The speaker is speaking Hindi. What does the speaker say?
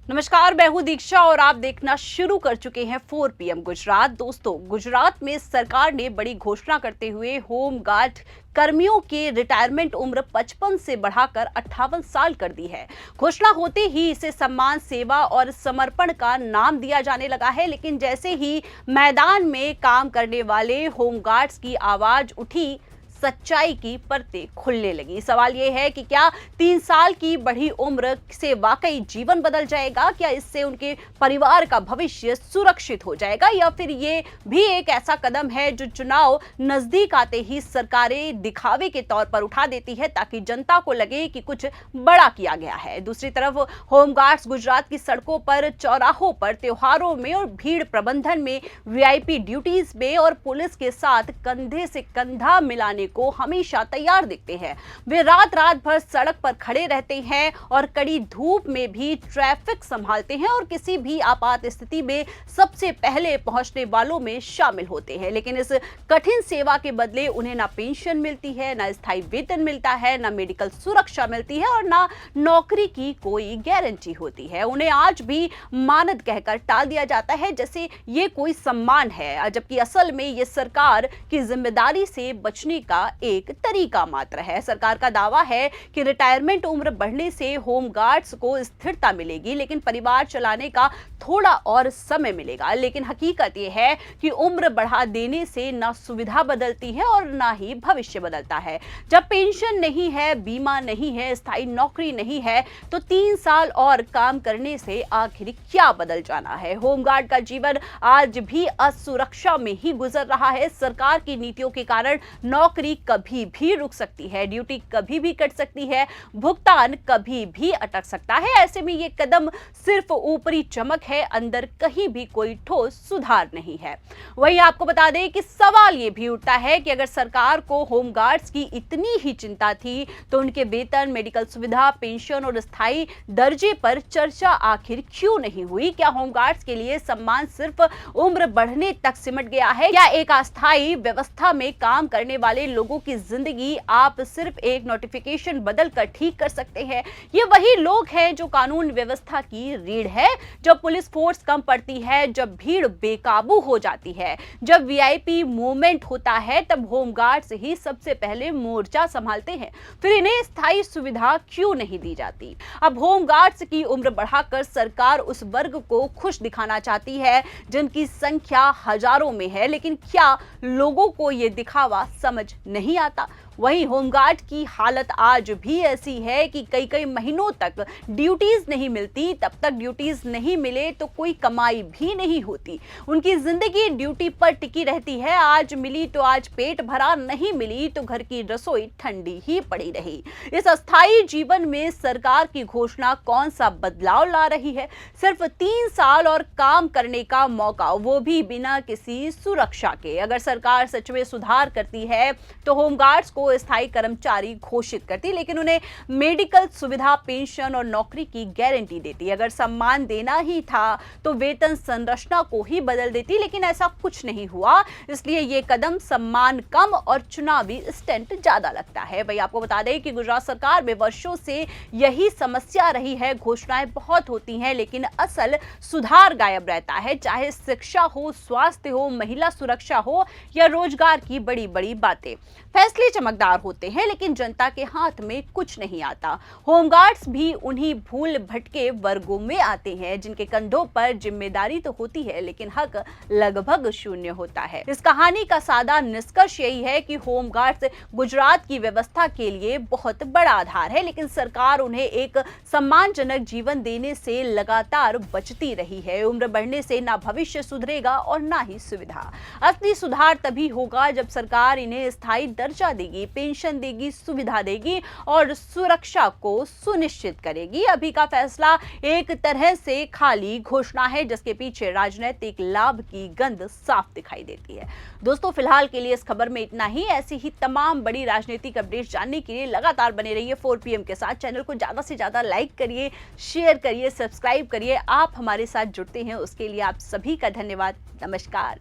नमस्कार, मैं हूं दीक्षा और आप देखना शुरू कर चुके हैं 4 PM गुजरात। दोस्तों, गुजरात में सरकार ने बड़ी घोषणा करते हुए होम गार्ड कर्मियों के रिटायरमेंट उम्र 55 से बढ़ाकर 58 साल कर दी है। घोषणा होते ही इसे सम्मान, सेवा और समर्पण का नाम दिया जाने लगा है, लेकिन जैसे ही मैदान में काम करने वाले होम गार्ड्स की आवाज उठी, सच्चाई की परतें खुलने लगी। सवाल यह है कि क्या 3 साल की बढ़ी उम्र से वाकई जीवन बदल जाएगा? क्या इससे उनके परिवार का भविष्य सुरक्षित हो जाएगा, या फिर ये भी एक ऐसा कदम है जो चुनाव नजदीक आते ही सरकारें दिखावे के तौर पर उठा देती है ताकि जनता को लगे कि कुछ बड़ा किया गया है। दूसरी तरफ होमगार्ड्स गुजरात की सड़कों पर, चौराहों पर, त्योहारों में और भीड़ प्रबंधन में, VIP ड्यूटीज में और पुलिस के साथ कंधे से कंधा मिलाने को हमेशा तैयार दिखते हैं। वे रात रात भर सड़क पर खड़े रहते हैं और कड़ी धूप में भी ट्रैफिक संभालते हैं और किसी भी आपात स्थिति में सबसे पहले पहुंचने वालों में शामिल होते हैं। लेकिन इस कठिन सेवा के बदले उन्हें ना पेंशन मिलती है, ना स्थायी वेतन मिलता है, ना मेडिकल सुरक्षा मिलती है और ना नौकरी की कोई गारंटी होती है। उन्हें आज भी मानद कहकर टाल दिया जाता है जैसे ये कोई सम्मान है, जबकि असल में ये सरकार की जिम्मेदारी से बचने का एक तरीका मात्र है। सरकार का दावा है कि रिटायरमेंट उम्र बढ़ने से होम गार्ड्स को स्थिरता मिलेगी, लेकिन परिवार चलाने का थोड़ा और समय मिलेगा। लेकिन हकीकत यह है कि उम्र बढ़ा देने से ना सुविधा बदलती है और ना ही भविष्य बदलता है। जब पेंशन नहीं है, बीमा नहीं है, स्थायी नौकरी नहीं है, तो 3 साल और काम करने से आखिर क्या बदल जाना है? होमगार्ड का जीवन आज भी असुरक्षा में ही गुजर रहा है। सरकार की नीतियों के कारण नौकरी कभी भी रुक सकती है, ड्यूटी कभी भी कट सकती है, भुगतान कभी भी अटक सकता है। ऐसे में ये कदम सिर्फ ऊपरी चमक है, अंदर कहीं भी कोई ठोस सुधार नहीं है। वहीं आपको बता दें कि सवाल ये भी उठता है कि अगर सरकार को होमगार्ड्स की इतनी ही चिंता थी तो उनके वेतन, मेडिकल सुविधा, पेंशन और स्थायी दर्जे पर चर्चा आखिर क्यों नहीं हुई? क्या होमगार्ड्स के लिए सम्मान सिर्फ उम्र बढ़ने तक सिमट गया है, या एक अस्थायी व्यवस्था में काम करने वाले लोगों की जिंदगी आप सिर्फ एक नोटिफिकेशन बदल कर ठीक कर सकते हैं? ये वही लोग हैं जो कानून व्यवस्था की रीढ़ है। जब पुलिस फोर्स कम पड़ती है, जब भीड़ बेकाबू हो जाती है, जब VIP मूवमेंट होता है, तब होमगार्ड्स ही सबसे पहले मोर्चा संभालते हैं। फिर इन्हें स्थायी सुविधा क्यों नहीं दी जाती? अब होमगार्ड्स की उम्र बढ़ाकर सरकार उस वर्ग को खुश दिखाना चाहती है जिनकी संख्या हजारों में है, लेकिन क्या लोगों को यह दिखावा समझ नहीं आता? वहीं होमगार्ड की हालत आज भी ऐसी है कि कई कई महीनों तक ड्यूटीज नहीं मिलती। तब तक ड्यूटीज नहीं मिले तो कोई कमाई भी नहीं होती। उनकी जिंदगी ड्यूटी पर टिकी रहती है। आज मिली तो आज पेट भरा, नहीं मिली तो घर की रसोई ठंडी ही पड़ी रही। इस अस्थायी जीवन में सरकार की घोषणा कौन सा बदलाव ला रही है? सिर्फ 3 साल और काम करने का मौका, वो भी बिना किसी सुरक्षा के। अगर सरकार सच में सुधार करती है तो होमगार्ड्स को स्थायी कर्मचारी घोषित करती, लेकिन उन्हें मेडिकल सुविधा, पेंशन और नौकरी की गारंटी देती। अगर सम्मान देना ही था तो वेतन संरचना को ही बदल देती, लेकिन ऐसा कुछ नहीं हुआ। इसलिए ये कदम सम्मान कम और चुनावी स्टंट ज्यादा लगता है। भाई, आपको बता दें कि गुजरात सरकार में वर्षों से यही समस्या रही है। घोषणाएं बहुत होती हैं, लेकिन असल सुधार गायब रहता है। चाहे शिक्षा हो, स्वास्थ्य हो, महिला सुरक्षा हो या रोजगार की बड़ी बड़ी बातें। फैसले चमकदार होते हैं, लेकिन जनता के हाथ में कुछ नहीं आता। होमगार्ड्स भी उन्हीं भूल भटके वर्गों में आते हैं जिनके कंधों पर जिम्मेदारी तो होती है, लेकिन हक लगभग शून्य होता है। इस कहानी का सादा निष्कर्ष यही है कि होमगार्ड्स गुजरात की व्यवस्था के लिए बहुत बड़ा आधार है, लेकिन सरकार उन्हें एक सम्मानजनक जीवन देने से लगातार बचती रही है। उम्र बढ़ने से ना भविष्य सुधरेगा और ना ही सुविधा। असली सुधार तभी होगा जब सरकार इन्हें स्थायी दर्जा देगी, पेंशन देगी, सुविधा देगी और सुरक्षा को सुनिश्चित करेगी। अभी का फैसला एक तरह से खाली घोषणा है जिसके पीछे राजनीतिक लाभ की गंध साफ दिखाई देती है। दोस्तों, फिलहाल के लिए इस खबर में इतना ही। ऐसी ही तमाम बड़ी राजनीतिक अपडेट्स जानने के लिए लगातार बने रहिए 4 PM के साथ। चैनल को ज्यादा से ज्यादा लाइक करिए, शेयर करिए, सब्सक्राइब करिए। आप हमारे साथ जुड़ते हैं उसके लिए आप सभी का धन्यवाद। नमस्कार।